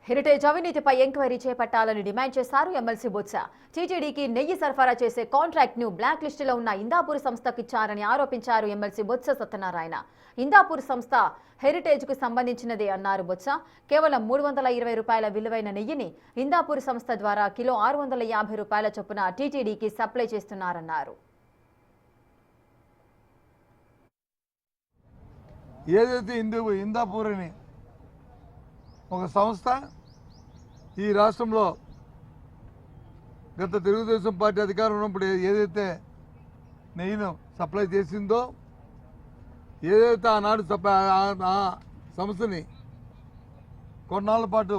Heritage అవినీతిపై enquiry చేపట్టాలని demand చేశారు ఎమ్మెల్సీ బొత్స. టీటీడీకి నెయ్యి సరఫరా చేసే కాంట్రాక్ట్ ను బ్లాక్ లిస్టులో ఉన్న ఇందాపూర్ సంస్థకు ఇచ్చారని ఆరోపించారు ఎమ్మెల్సీ బొత్స సత్యనారాయణ. ఇందాపూర్ సంస్థ హెరిటేజ్ కు సంబంధించినదే అన్నారు బొత్స. కేవలం 320 రూపాయల విలువైన నెయ్యిని ఇందాపూర్ సంస్థ ద్వారా కిలో 650 రూపాయల చొప్పున టీటీడీకి సప్లై చేస్తున్నారన్నారు. ఏదైతే ఇందాపూర్ అని ఒక సంస్థ ఈ రాష్ట్రంలో గత తెలుగుదేశం పార్టీ అధికారం ఉన్నప్పుడు ఏదైతే నెయ్యిను సప్లై చేసిందో, ఏదైతే ఆనాడు ఆ సంస్థని కొన్నాళ్ళ పాటు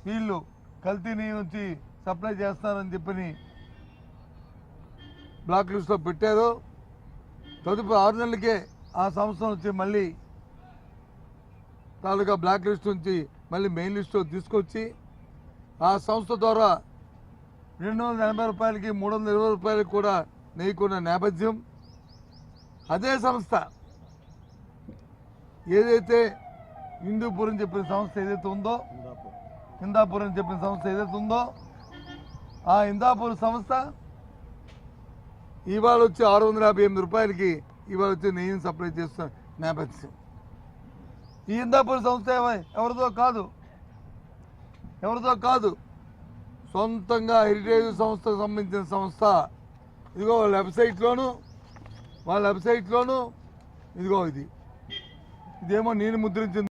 వీళ్ళు కల్తీ నెయ్యి నుంచి సప్లై చేస్తారని చెప్పని బ్లాక్ లిస్ట్లో పెట్టారో, తదుపరి 6 నెలలకే ఆ సంస్థ నుంచి మళ్ళీ తాలూకా బ్లాక్ లిస్ట్ నుంచి మళ్ళీ మెయిన్ లిస్టు తీసుకొచ్చి ఆ సంస్థ ద్వారా 280 రూపాయలకి 320 రూపాయలకి కూడా నెయ్యి కొన్న నేపథ్యం. అదే సంస్థ ఏదైతే హిందూపూర్ అని చెప్పిన సంస్థ ఏదైతే ఉందో, ఇందాపూర్ అని చెప్పిన సంస్థ ఏదైతే ఉందో, ఆ ఇందాపూర్ సంస్థ ఇవాళ వచ్చి 658 రూపాయలకి ఇవాళ వచ్చి నెయ్యిని సప్లై చేస్తున్న నేపథ్యం. ఈ ఇందాపూర్ సంస్థ ఎవరిదో కాదు, సొంతంగా హెరిటేజ్ సంస్థకు సంబంధించిన సంస్థ. ఇదిగో వాళ్ళ వెబ్సైట్లోను ఇదిగో ఇదేమో నేను ముద్రించింది.